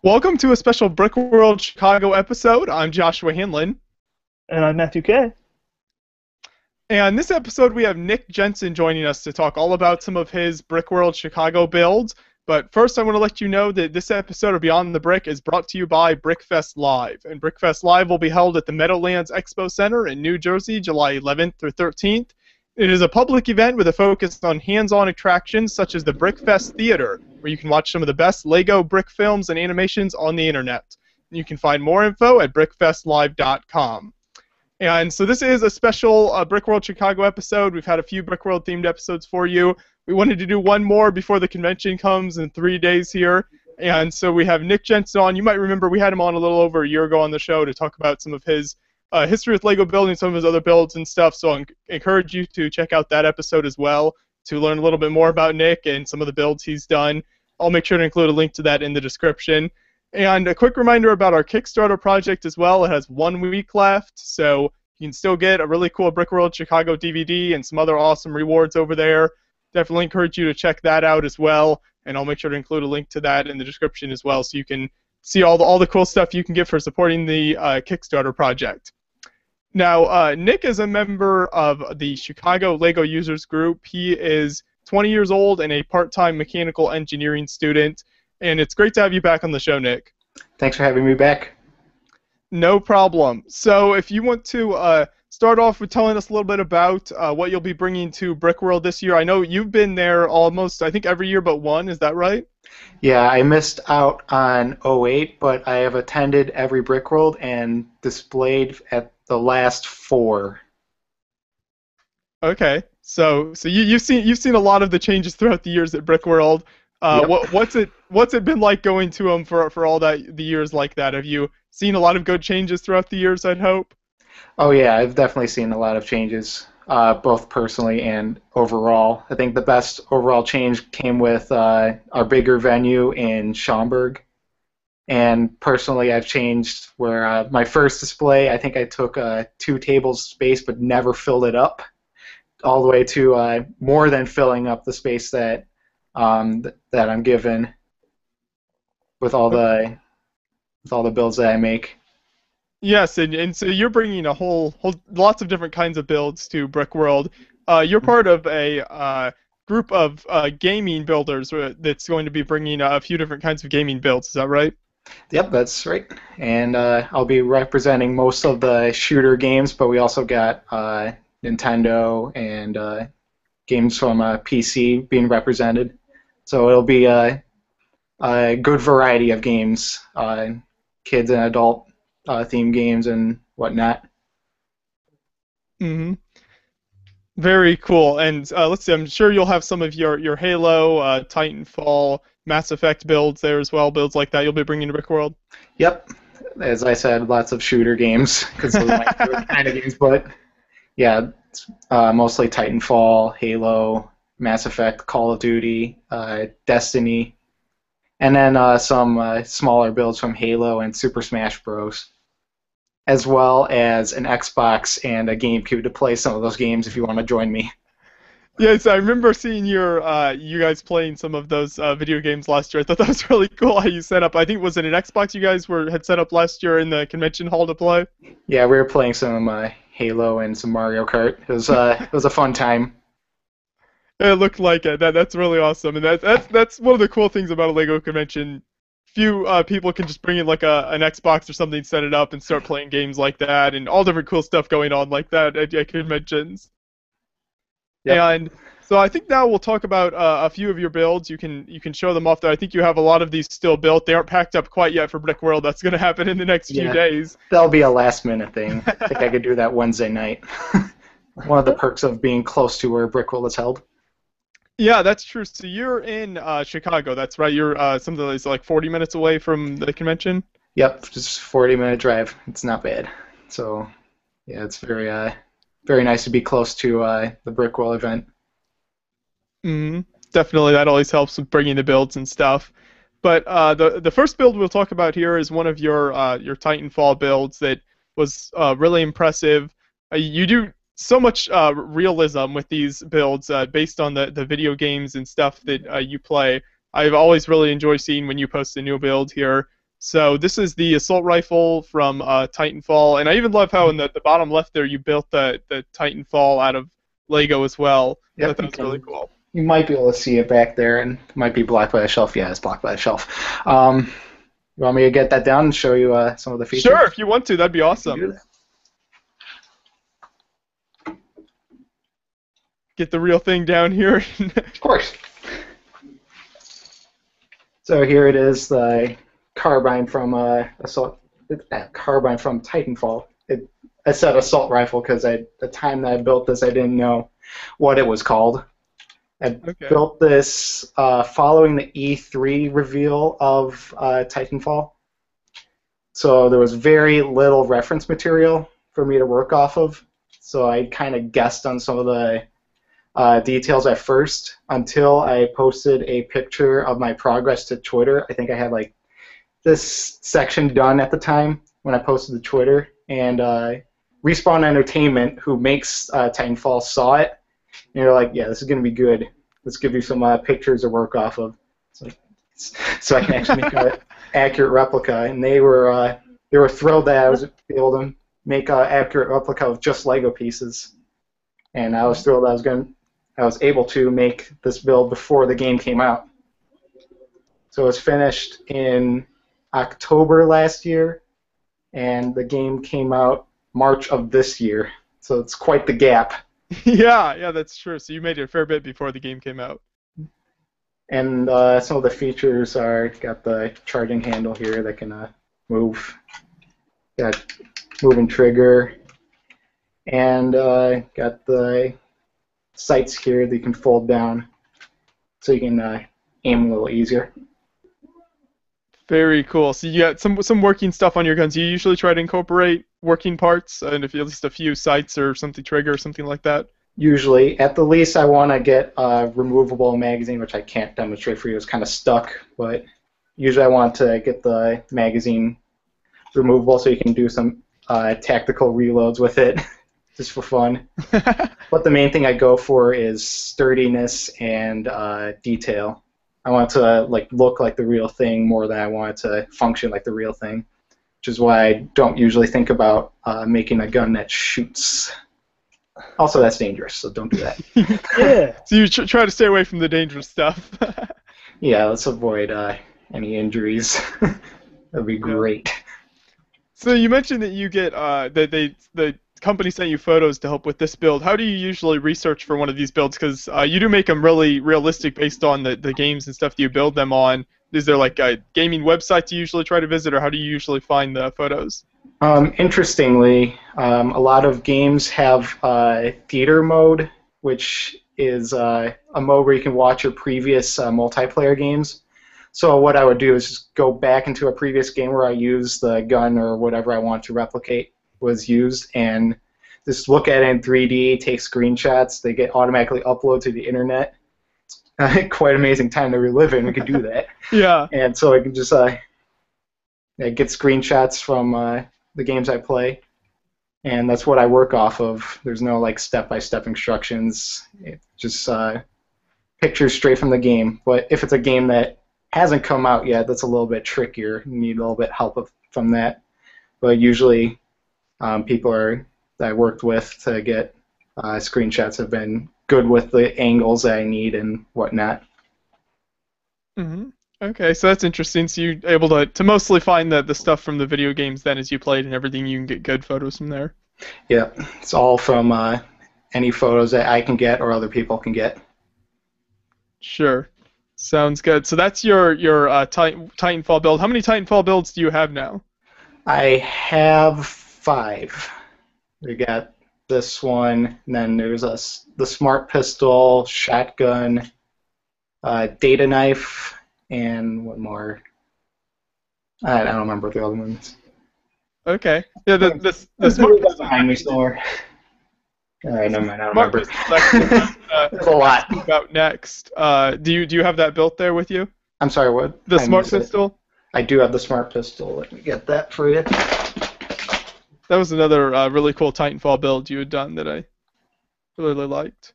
Welcome to a special Brickworld Chicago episode. I'm Joshua Hanlon. And I'm Matthew Kay. And this episode we have Nick Jensen joining us to talk all about some of his Brickworld Chicago builds. But first I want to let you know that this episode of Beyond the Brick is brought to you by Brickfest Live. And Brickfest Live will be held at the Meadowlands Expo Center in New Jersey, July 11th through 13th. It is a public event with a focus on hands-on attractions such as the Brickfest Theater, where you can watch some of the best LEGO brick films and animations on the internet. You can find more info at brickfestlive.com. And so this is a special Brickworld Chicago episode. We've had a few Brickworld themed episodes for you. We wanted to do one more before the convention comes in 3 days here. And so we have Nick Jensen on. You might remember we had him on a little over a year ago on the show to talk about some of his history with LEGO building, some of his other builds and stuff. So I encourage you to check out that episode as well to learn a little bit more about Nick and some of the builds he's done. I'll make sure to include a link to that in the description. And a quick reminder about our Kickstarter project as well. It has 1 week left, so you can still get a really cool Brickworld Chicago DVD and some other awesome rewards over there. Definitely encourage you to check that out as well, and I'll make sure to include a link to that in the description as well, so you can see all the cool stuff you can get for supporting the Kickstarter project. Now, Nick is a member of the Chicago LEGO Users Group. He is 20 years old and a part-time mechanical engineering student. And it's great to have you back on the show, Nick. Thanks for having me back. No problem. So if you want to start off with telling us a little bit about what you'll be bringing to Brickworld this year. I know you've been there almost, I think, every year but one. Is that right? Yeah, I missed out on '08, but I have attended every Brickworld and displayed at the last 4. Okay. So you've seen a lot of the changes throughout the years at Brickworld. Yep. What's it been like going to them for all the years like that? Have you seen a lot of good changes throughout the years, I'd hope? Oh yeah, I've definitely seen a lot of changes, both personally and overall. I think the best overall change came with our bigger venue in Schaumburg. And personally, I've changed where my first display, I think I took 2 tables space but never filled it up, all the way to more than filling up the space that I'm given with all the builds that I make. Yes, and so you're bringing a whole lots of different kinds of builds to Brickworld. You're part of a group of gaming builders that's going to be bringing a few different kinds of gaming builds. Is that right? Yep, that's right. And I'll be representing most of the shooter games, but we also got Nintendo and games from PC being represented. So it'll be a good variety of games, kids and adult theme games and whatnot. Mm-hmm. Very cool. And let's see, I'm sure you'll have some of your Halo, Titanfall, Mass Effect builds there as well, builds like that you'll be bringing to Brickworld. Yep. As I said, lots of shooter games, because those are my favorite kind of games. But yeah, it's, mostly Titanfall, Halo, Mass Effect, Call of Duty, Destiny, and then some smaller builds from Halo and Super Smash Bros., as well as an Xbox and a GameCube to play some of those games if you want to join me. Yes, I remember seeing you guys playing some of those video games last year. I thought that was really cool how you set up. I think, was it an Xbox you guys had set up last year in the convention hall to play? Yeah, we were playing some Halo and some Mario Kart. It was a fun time. It looked like it. That's really awesome, and that's one of the cool things about a LEGO convention. Few people can just bring in like an Xbox or something, set it up, and start playing games like that, and all different cool stuff going on like that at conventions. Yep. And so I think now we'll talk about a few of your builds. You can show them off there. I think you have a lot of these still built. They aren't packed up quite yet for Brickworld. That's going to happen in the next few days. That'll be a last-minute thing. I think I could do that Wednesday night. One of the perks of being close to where Brickworld is held. Yeah, that's true. So you're in Chicago. That's right. You're something that's like 40 minutes away from the convention? Yep, just a 40-minute drive. It's not bad. So, yeah, it's very nice to be close to the Brickworld event. Mm-hmm. Definitely, that always helps with bringing the builds and stuff. But the first build we'll talk about here is one of your Titanfall builds that was really impressive. You do so much realism with these builds based on the video games and stuff that you play. I've always really enjoyed seeing when you post a new build here. So this is the assault rifle from Titanfall, and I even love how in the bottom left there you built the Titanfall out of Lego as well. I thought Yep, that was really cool. you might be able to see it back there, and it might be blocked by a shelf. Yeah, it's blocked by a shelf. You want me to get that down and show you some of the features? Sure, if you want to, that'd be awesome. Get the real thing down here. Of course. So here it is, the carbine from Assault. Carbine from Titanfall. I said assault rifle because the time that I built this, I didn't know what it was called. I built this following the E3 reveal of Titanfall. So there was very little reference material for me to work off of. So I kind of guessed on some of the details at first until I posted a picture of my progress to Twitter. I think I had like this section done at the time when I posted to Twitter, and Respawn Entertainment, who makes Titanfall, saw it, and they're like, "Yeah, this is gonna be good. Let's give you some pictures to work off of, so I can actually make an accurate replica." And they were thrilled that I was able to make an accurate replica of just Lego pieces, and I was thrilled I was able to make this build before the game came out. So it was finished in October last year, and the game came out March of this year. So it's quite the gap. Yeah, that's true. So you made it a fair bit before the game came out. And some of the features are, got the charging handle here that can move. Got moving trigger, and got the sights here that you can fold down, so you can aim a little easier. Very cool. So you got some working stuff on your guns. You usually try to incorporate working parts, and if at least a few sights or something, trigger or something like that. Usually, at the least, I want to get a removable magazine, which I can't demonstrate for you. It's kind of stuck, but usually I want to get the magazine removable so you can do some tactical reloads with it, just for fun. But the main thing I go for is sturdiness and detail. I want it to look like the real thing more than I want it to function like the real thing, which is why I don't usually think about making a gun that shoots. Also, that's dangerous, so don't do that. Yeah. So you try to stay away from the dangerous stuff. Yeah, let's avoid any injuries. That'd be great. So you mentioned that you get the company sent you photos to help with this build. How do you usually research for one of these builds? Because you do make them really realistic based on the games and stuff that you build them on. Is there like a gaming website you usually try to visit, or how do you usually find the photos? Interestingly, a lot of games have theater mode, which is a mode where you can watch your previous multiplayer games. So what I would do is just go back into a previous game where I used the gun or whatever I want to replicate was used, and just look at it in 3D, take screenshots. They get automatically uploaded to the internet. Quite amazing time to relive in. We could do that. Yeah. And so I can just get screenshots from the games I play, and that's what I work off of. There's no step-by-step instructions. It's just pictures straight from the game. But if it's a game that hasn't come out yet, that's a little bit trickier. You need a little bit help from that. But usually people that I worked with to get screenshots have been good with the angles that I need and whatnot. Mm-hmm. Okay, so that's interesting. So you're able to mostly find the stuff from the video games then as you played and everything. You can get good photos from there. Yeah, it's all from any photos that I can get or other people can get. Sure. Sounds good. So that's your Titanfall build. How many Titanfall builds do you have now? I have 5. We got this one, and then there's the smart pistol, shotgun, data knife, and one more. I don't remember the other ones. Okay. Yeah, the smart pistol behind me somewhere. All right, never mind. I don't smart remember. There's a lot. About next. Do you have that built there with you? I'm sorry, what? The smart pistol? I do have the smart pistol. Let me get that for you. That was another really cool Titanfall build you had done that I really liked.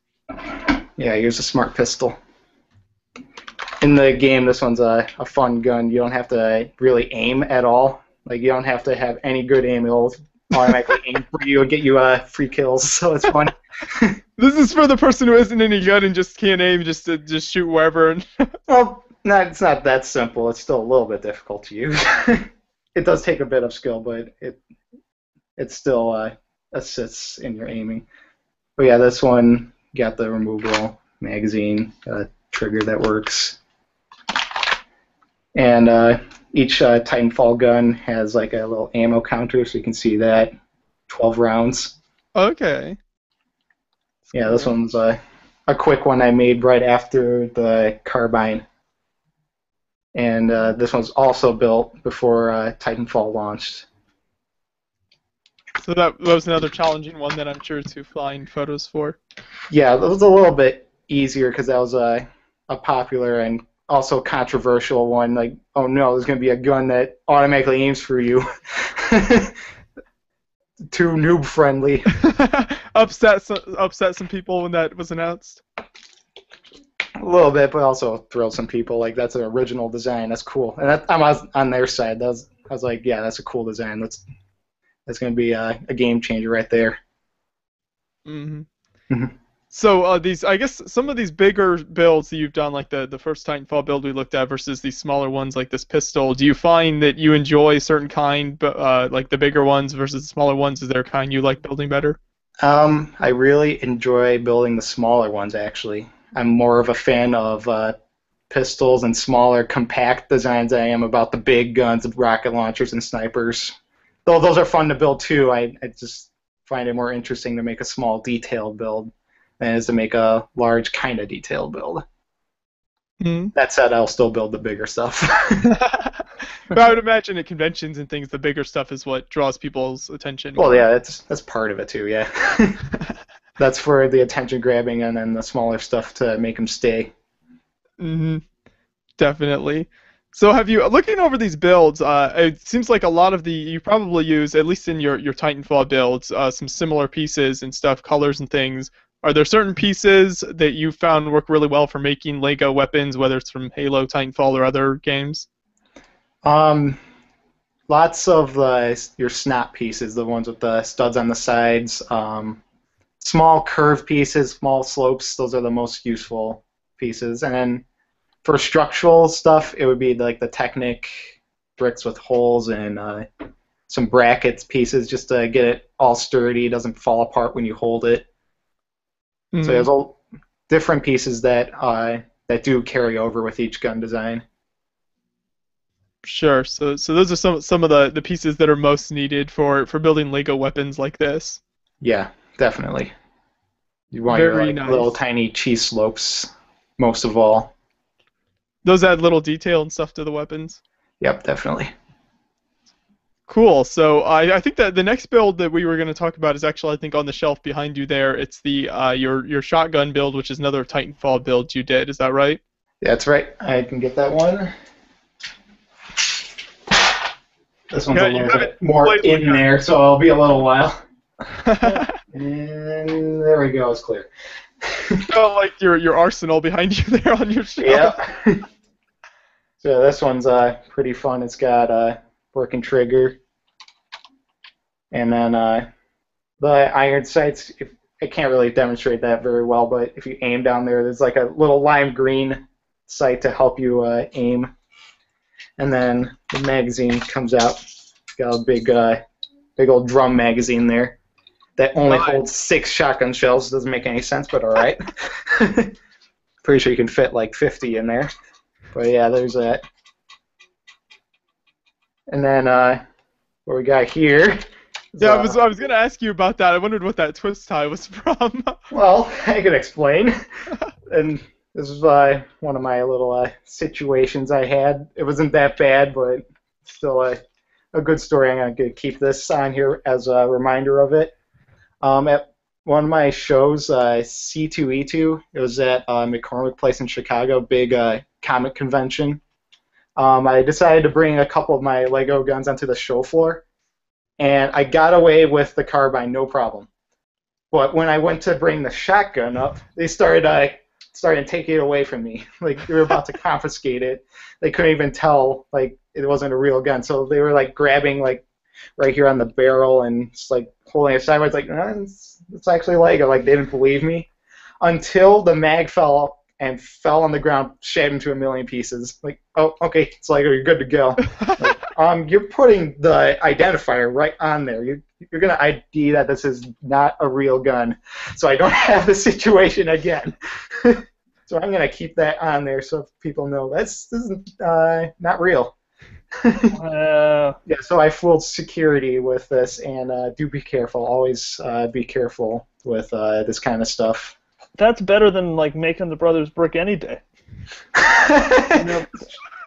Yeah, here's a smart pistol. in the game, this one's a fun gun. You don't have to really aim at all. Like, you don't have to have any good aim. It'll automatically aim for you and get you free kills, so it's fun. This is for the person who isn't any good and just can't aim, just to just shoot wherever. Well, it's not that simple. It's still a little bit difficult to use. It does take a bit of skill, but it still assists in your aiming. But yeah, this one got the removable magazine, trigger that works. And each Titanfall gun has like a little ammo counter, so you can see that. 12 rounds. Okay. Yeah, this one's a quick one I made right after the carbine. And this one's also built before Titanfall launched. So that was another challenging one that I'm sure to find photos for. Yeah, it was a little bit easier because that was a popular and also controversial one. Like, oh no, there's going to be a gun that automatically aims for you. Too noob friendly. upset some people when that was announced. A little bit, but also thrilled some people. Like, that's an original design. That's cool. And I was on their side. I was like, yeah, that's a cool design. That's going to be a game changer right there. Mm-hmm. Mm-hmm. So these, I guess, some of these bigger builds that you've done, like the first Titanfall build we looked at, versus these smaller ones like this pistol. Do you find that you enjoy a certain kind, like the bigger ones versus the smaller ones? Is there a kind you like building better? I really enjoy building the smaller ones, actually. I'm more of a fan of pistols and smaller, compact designs than I am about the big guns of rocket launchers and snipers. Though those are fun to build too, I just find it more interesting to make a small, detailed build than it is to make a large, kind of detailed build. Mm-hmm. That said, I'll still build the bigger stuff. But I would imagine at conventions and things, the bigger stuff is what draws people's attention. Well, yeah, that's part of it too, yeah. That's for the attention grabbing, and then the smaller stuff to make them stay. Mm-hmm. Definitely. So have you, looking over these builds, it seems like a lot of you probably use, at least in your Titanfall builds, some similar pieces and stuff, colors and things. Are there certain pieces that you found work really well for making Lego weapons, whether it's from Halo, Titanfall, or other games? Lots of your snap pieces, the ones with the studs on the sides. Small curve pieces, small slopes, those are the most useful pieces. And then for structural stuff, it would be like the Technic bricks with holes and some brackets pieces just to get it all sturdy, doesn't fall apart when you hold it. Mm-hmm. So there's all different pieces that do carry over with each gun design. Sure. So those are some of the pieces that are most needed for building Lego weapons like this. Yeah, definitely. You want your little tiny cheese slopes most of all. Those add little detail and stuff to the weapons. Yep, definitely. Cool. So I think that the next build that we were going to talk about is actually, I think, on the shelf behind you there. It's the your shotgun build, which is another Titanfall build you did. Is that right? Yeah, that's right. I can get that one. This one's a little bit more in there, so I'll be a little while. And there we go. It's clear. Oh, like your arsenal behind you there on your shelf. Yeah. So this one's pretty fun. It's got a working trigger, and then the iron sights. I can't really demonstrate that very well, but if you aim down there, there's like a little lime green sight to help you aim. And then the magazine comes out. It's got a big old drum magazine there that only holds 6 shotgun shells. Doesn't make any sense, but all right. Pretty sure you can fit like 50 in there. But yeah, there's that. And then what we got here. Yeah, I was gonna ask you about that. I wondered what that twist tie was from. Well, I can explain. And this is one of my little situations I had. It wasn't that bad, but still a good story. I'm going to keep this on here as a reminder of it. At one of my shows, C2E2, it was at McCormick Place in Chicago, big comic convention. I decided to bring a couple of my Lego guns onto the show floor, and I got away with the carbine, no problem. But when I went to bring the shotgun up, they started starting to take it away from me. Like they were about to confiscate it. They couldn't even tell like it wasn't a real gun, so they were like grabbing like right here on the barrel and just like holding it sideways, like it's actually Lego. Like they didn't believe me until the mag fell on the ground, shattered into a million pieces. Like, oh, okay, it's Lego, you're good to go. Like, you're putting the identifier right on there. You're gonna ID that this is not a real gun, so I don't have the situation again. So I'm gonna keep that on there so people know this is not real. Yeah, so I fooled security with this, and do be careful. Always be careful with this kind of stuff. That's better than like making the brothers brick any day.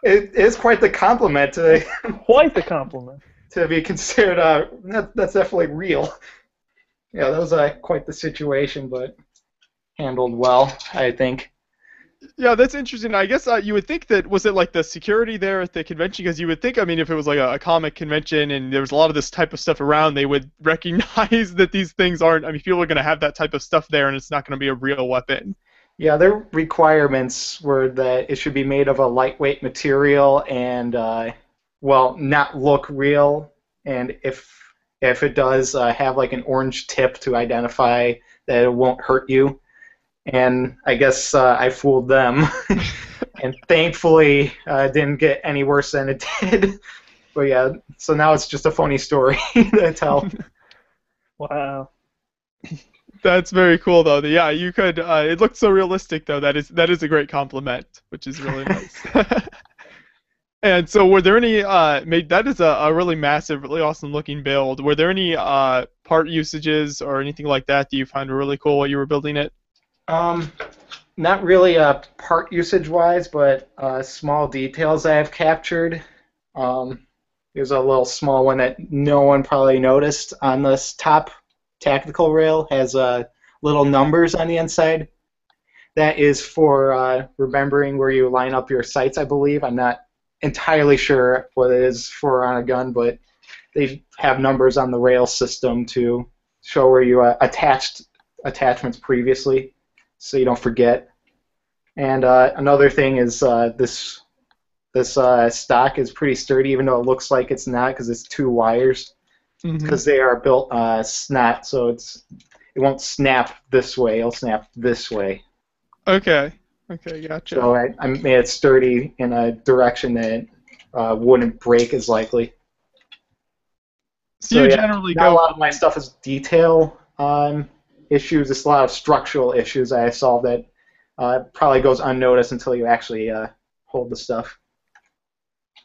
It is quite the compliment to Quite the compliment. to be considered. That's definitely real. Yeah, that was quite the situation, but handled well, I think. Yeah, that's interesting. I guess you would think that, was it like the security there at the convention? Because you would think, I mean, if it was like a comic convention and there was a lot of this type of stuff around, they would recognize that these things aren't, I mean, people are going to have that type of stuff there and it's not going to be a real weapon. Yeah, their requirements were that it should be made of a lightweight material and, well, not look real, and if it does, have like an orange tip to identify that it won't hurt you. And I guess I fooled them, and thankfully didn't get any worse than it did. But yeah, so now it's just a funny story to tell. Wow. That's very cool, though. Yeah, you could. It looked so realistic, though. That is a great compliment, which is really nice. And so, were there any? That is a really massive, really awesome looking build. Were there any part usages or anything like that that you found were really cool while you were building it? Not really part usage-wise, but small details I have captured. There's a little small one that no one probably noticed on this top tactical rail. Has little numbers on the inside. That is for remembering where you line up your sights, I believe. I'm not entirely sure what it is for on a gun, but they have numbers on the rail system to show where you attached attachments previously, so you don't forget. And another thing is this stock is pretty sturdy, even though it looks like it's not, because it's 2 wires. Because they are built snap, so it won't snap this way. It'll snap this way. Okay. Okay, gotcha. So I made it sturdy in a direction that it wouldn't break as likely. So you generally not a lot of my stuff is detail issues. It's a lot of structural issues I solved that probably goes unnoticed until you actually hold the stuff.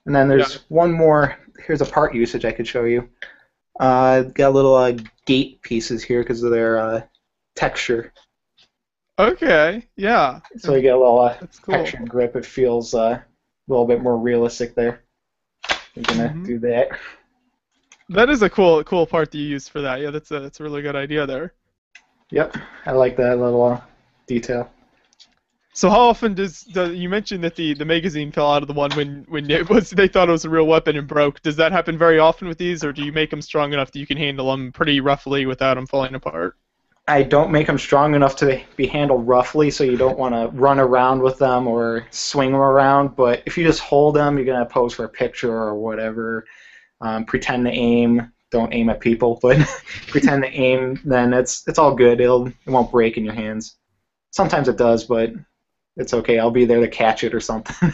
And then there's one more. Here's a part usage I could show you. Got little gate pieces here because of their texture. Okay, yeah. So you get a little cool. texture and grip. It feels a little bit more realistic there. I'm gonna do that. That is a cool part that you used for that. Yeah, that's a really good idea there. Yep, I like that little detail. So how often does you mentioned that the magazine fell out of the one when they thought it was a real weapon and broke? Does that happen very often with these, or do you make them strong enough that you can handle them pretty roughly without them falling apart? I don't make them strong enough to be handled roughly, so you don't want to run around with them or swing them around. But if you just hold them, you're gonna pose for a picture or whatever. Pretend to aim. Don't aim at people, but pretend to aim. Then it's all good. It won't break in your hands. Sometimes it does, but it's okay. I'll be there to catch it or something.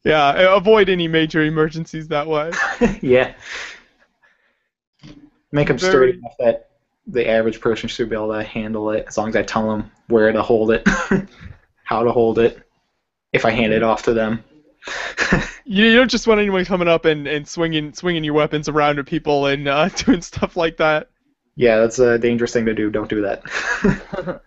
Yeah, avoid any major emergencies that way. Yeah. Make them sturdy enough that the average person should be able to handle it, as long as I tell them where to hold it, how to hold it, if I hand it off to them. You don't just want anyone coming up and swinging your weapons around at people and doing stuff like that. Yeah, that's a dangerous thing to do. Don't do that.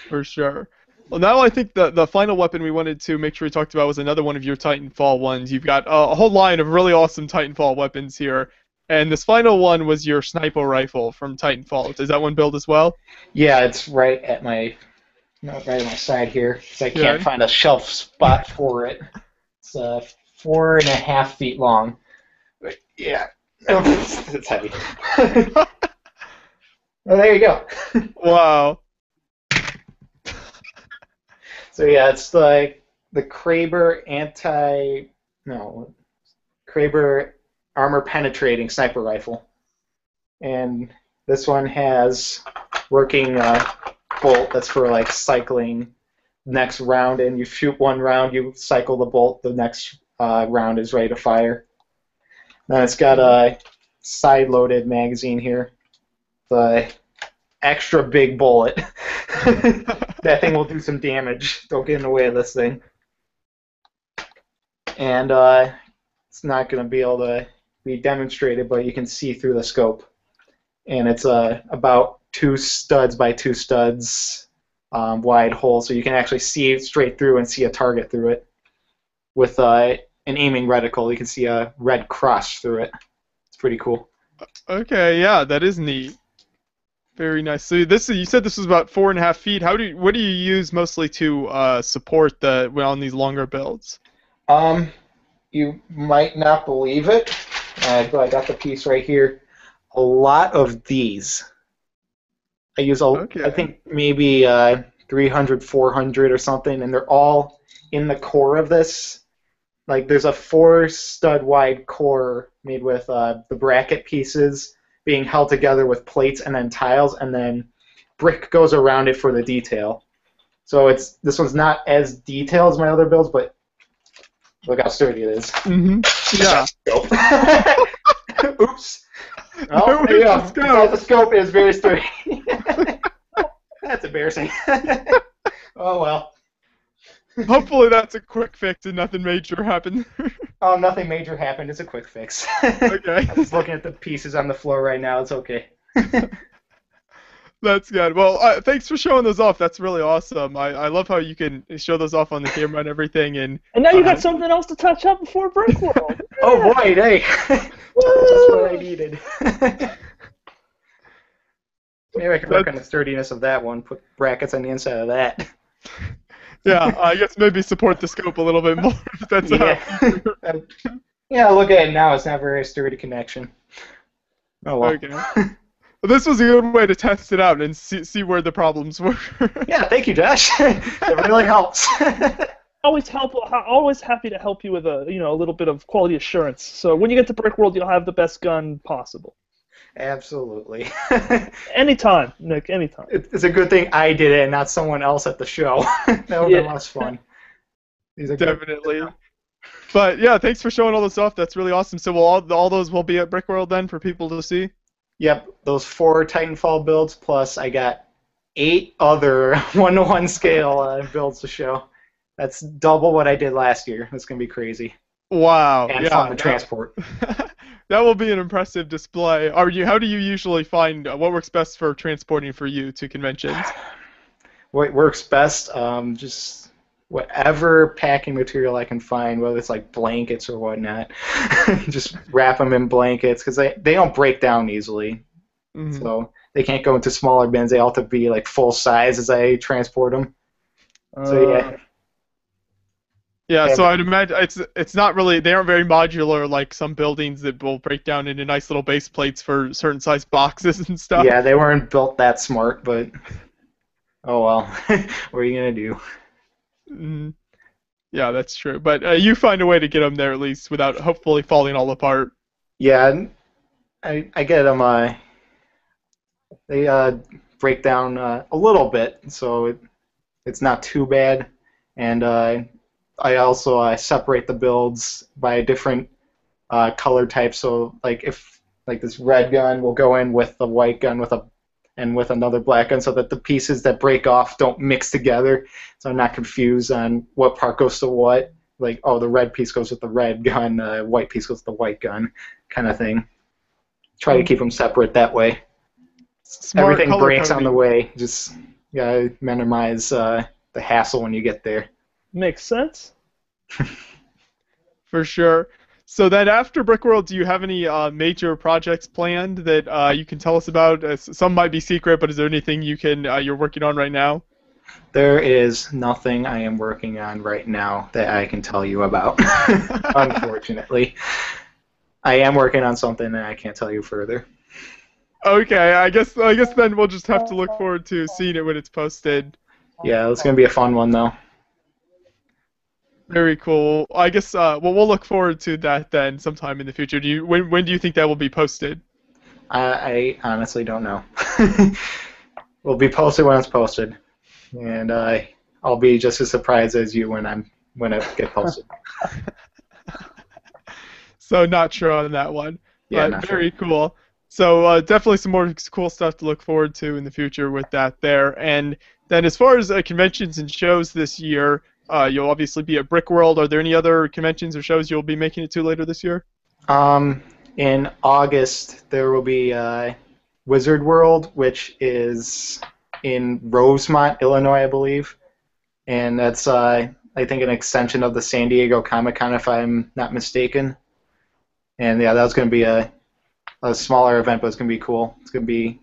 For sure. Well, now I think the final weapon we wanted to make sure we talked about was another one of your Titanfall ones. You've got a whole line of really awesome Titanfall weapons here. And this final one was your sniper rifle from Titanfall. Does that one build as well? Yeah, it's right at my side here, because I can't find a shelf spot for it. It's 4.5 feet long. But yeah, it's heavy. Well, there you go. Wow. So yeah, it's the Kraber armor penetrating sniper rifle, and this one has working bolt that's for like cycling next round, and you shoot one round, you cycle the bolt, the next round is ready to fire. Then it's got a side-loaded magazine here, the extra big bullet. That thing will do some damage. Don't get in the way of this thing. And it's not going to be able to be demonstrated, but you can see through the scope. And it's about 2 studs by 2 studs wide hole, so you can actually see straight through and see a target through it. With an aiming reticle, you can see a red cross through it. It's pretty cool. Okay, yeah, that is neat. Very nice. So you said this was about 4.5 feet. What do you use mostly to support on these longer builds? You might not believe it, but I got the piece right here. A lot of these. I use I think maybe 300, 400 or something, and they're all in the core of this. Like there's a 4 stud wide core made with the bracket pieces being held together with plates and then tiles, and then brick goes around it for the detail. So this one's not as detailed as my other builds, but look how sturdy it is. Mm-hmm. Yeah. Oops. Oh, there you go. The scope is very sturdy. That's embarrassing. Oh well. Hopefully that's a quick fix and nothing major happened. Oh, nothing major happened. It's a quick fix. Okay. I'm just looking at the pieces on the floor right now. It's okay. That's good. Well, thanks for showing those off. That's really awesome. I love how you can show those off on the camera and everything. And now you got something else to touch up before Brickworld. Oh boy, hey. Just what I needed. Maybe I could work on the sturdiness of that one. Put brackets on the inside of that. Yeah, I guess maybe support the scope a little bit more. That's yeah, look at it now. It's not a very sturdy connection. Oh well. Okay. Well, this was a good way to test it out and see where the problems were. Yeah, thank you, Josh. It really helps. Always happy to help you with a little bit of quality assurance. So when you get to Brickworld, you'll have the best gun possible. Absolutely. Anytime, Nick. Anytime. It's a good thing I did it and not someone else at the show. That would have been less fun. Definitely. But yeah, thanks for showing all this off. That's really awesome. So will all those will be at Brickworld then for people to see? Yep, those 4 Titanfall builds plus I got 8 other 1-to-1 scale builds to show. That's double what I did last year. That's gonna be crazy. Wow. And fun to transport. That will be an impressive display. How do you usually find what works best for transporting for you to conventions? What works best? Just whatever packing material I can find, whether it's like blankets or whatnot. Just wrap them in blankets because they don't break down easily. Mm-hmm. So they can't go into smaller bins. They all have to be like full size as I transport them. So yeah. Yeah, so I'd imagine it's not really, they aren't very modular like some buildings that will break down into nice little base plates for certain size boxes and stuff. Yeah, they weren't built that smart, but oh well, what are you gonna do? Mm. Yeah, that's true. But you find a way to get them there at least without hopefully falling all apart. Yeah, I get them. They break down a little bit, so it's not too bad, and I also separate the builds by different color types. So like if this red gun will go in with the white gun with another black gun, so that the pieces that break off don't mix together. So I'm not confused on what part goes to what. Like, oh, the red piece goes with the red gun, the white piece goes with the white gun, kind of thing. Try to keep them separate that way. Smart. Everything breaks on the way. Just gotta minimize the hassle when you get there. Makes sense. For sure. So then after Brickworld, do you have any major projects planned that you can tell us about? Some might be secret, but is there anything you're working on right now? There is nothing I am working on right now that I can tell you about, unfortunately. I am working on something that I can't tell you further. Okay, I guess then we'll just have to look forward to seeing it when it's posted. Yeah, it's going to be a fun one, though. Very cool. I guess well, we'll look forward to that then sometime in the future. When do you think that will be posted? I honestly don't know. Will be posted when it's posted, and I'll be just as surprised as you when it gets posted. So not sure on that one, Yeah, but not very sure. cool. So definitely some more cool stuff to look forward to in the future with that there. And then as far as conventions and shows this year, you'll obviously be at Brickworld. Are there any other conventions or shows you'll be making it to later this year? In August there will be Wizard World, which is in Rosemont, Illinois, I believe, and that's I think an extension of the San Diego Comic Con, if I'm not mistaken. And yeah, that was going to be a smaller event, but it's going to be cool. It's going to be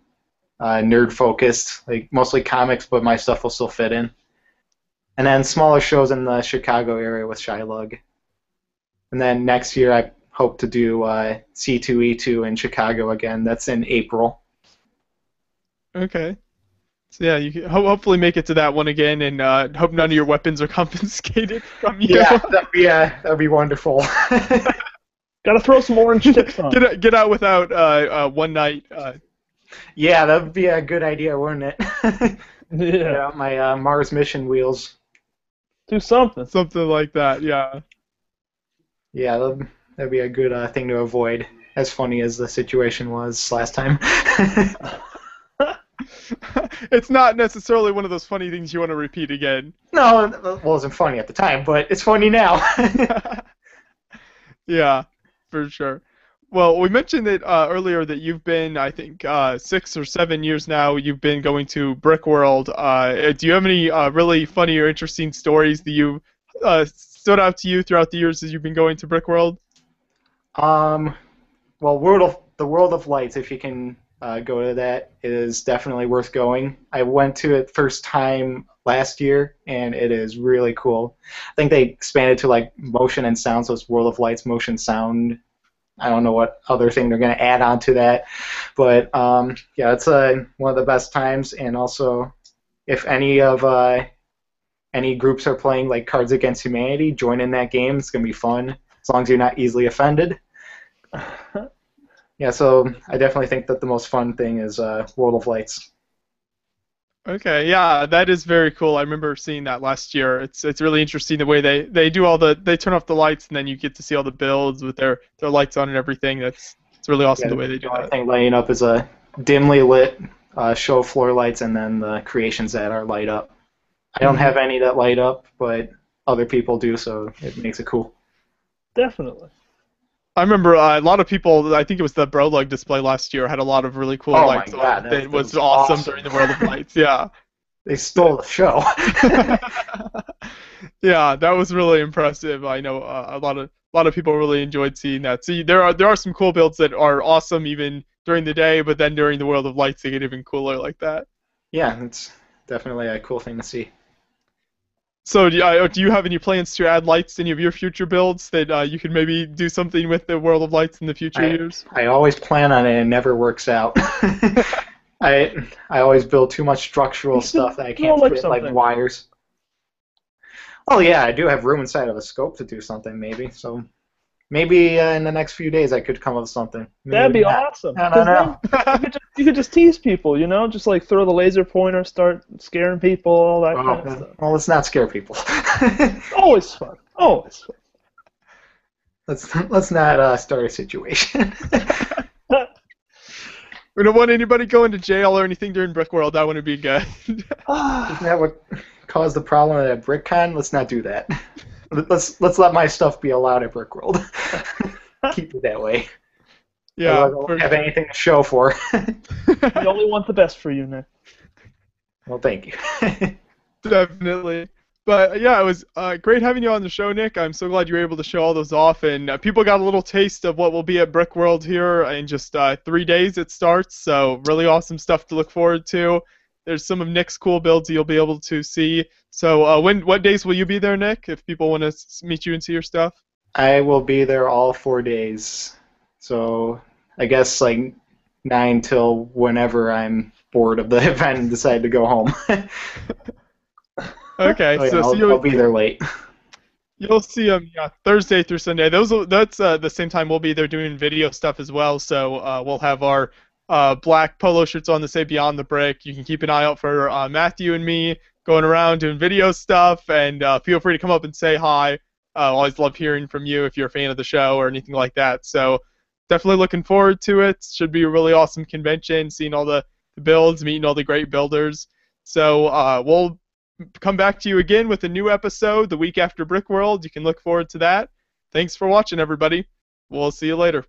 nerd focused, like mostly comics, but my stuff will still fit in. And then smaller shows in the Chicago area with Shylug. And then next year I hope to do C2E2 in Chicago again. That's in April. Okay. So yeah, you can hopefully make it to that one again, and hope none of your weapons are confiscated from you. Yeah, that'd be wonderful. Gotta throw some orange tips on. Get out without one night. Yeah, that would be a good idea, wouldn't it? Yeah. My Mars mission wheels. Do something. Something like that, yeah. Yeah, that'd be a good thing to avoid, as funny as the situation was last time. It's not necessarily one of those funny things you want to repeat again. No, it wasn't funny at the time, but it's funny now. Yeah, for sure. Well, we mentioned that earlier that you've been, I think, 6 or 7 years now. You've been going to Brickworld. Do you have any really funny or interesting stories that you stood out to you throughout the years as you've been going to Brickworld? Well, the World of Lights, if you can go to that, is definitely worth going. I went to it first time last year, and it is really cool. I think they expanded to like motion and sound, so it's World of Lights motion sound. I don't know what other thing they're going to add on to that, but yeah, it's one of the best times. And also, if any groups are playing like Cards Against Humanity, join in that game. It's going to be fun as long as you're not easily offended. Yeah, so I definitely think that the most fun thing is World of Lights. Okay, yeah, that is very cool. I remember seeing that last year. It's really interesting the way they do they turn off the lights and then you get to see all the builds with their lights on and everything. It's really awesome the way they do that. I think lighting up is a dimly lit show floor lights and then the creations that are light up. I don't have any that light up, but other people do, so it makes it cool. Definitely. I remember a lot of people, I think it was the Brolug display last year, had a lot of really cool lights my God, on. It was awesome during the World of Lights, yeah. They stole the show. Yeah, that was really impressive. I know a lot of people really enjoyed seeing that. See, there are some cool builds that are awesome even during the day, but then during the World of Lights they get even cooler like that. Yeah, it's definitely a cool thing to see. So do you have any plans to add lights to any of your future builds that you could maybe do something with the World of Lights in the future years? I always plan on it and it never works out. I always build too much structural stuff that I can't fit like wires. Oh yeah, I do have room inside of a scope to do something maybe. So maybe in the next few days I could come up with something. Maybe that'd be awesome. I don't know. You could just tease people, just like throw the laser pointer, start scaring people, all that kind of stuff. Well, let's not scare people. Always fun. Always fun. Let's not start a situation. We don't want anybody going to jail or anything during Brickworld. That wouldn't be good. Isn't that what caused the problem at BrickCon? Let's not do that. Let's let my stuff be allowed at Brickworld. Keep it that way. Yeah. I don't have anything to show for. We only want the best for you, Nick. Well, thank you. Definitely. But yeah, it was great having you on the show, Nick. I'm so glad you were able to show all those off, and people got a little taste of what will be at Brickworld here in just 3 days it starts, so really awesome stuff to look forward to. There's some of Nick's cool builds you'll be able to see. So what days will you be there, Nick, if people want to meet you and see your stuff? I will be there all 4 days. So I guess like 9 till whenever I'm bored of the event and decide to go home. Okay, so I'll be there late. You'll see them, yeah, Thursday through Sunday. That's the same time we'll be there doing video stuff as well. So we'll have our black polo shirts on that say Beyond the Brick. You can keep an eye out for Matthew and me going around doing video stuff, and feel free to come up and say hi. Always love hearing from you if you're a fan of the show or anything like that. So definitely looking forward to it. Should be a really awesome convention, seeing all the builds, meeting all the great builders. So we'll come back to you again with a new episode the week after Brickworld. You can look forward to that. Thanks for watching, everybody. We'll see you later.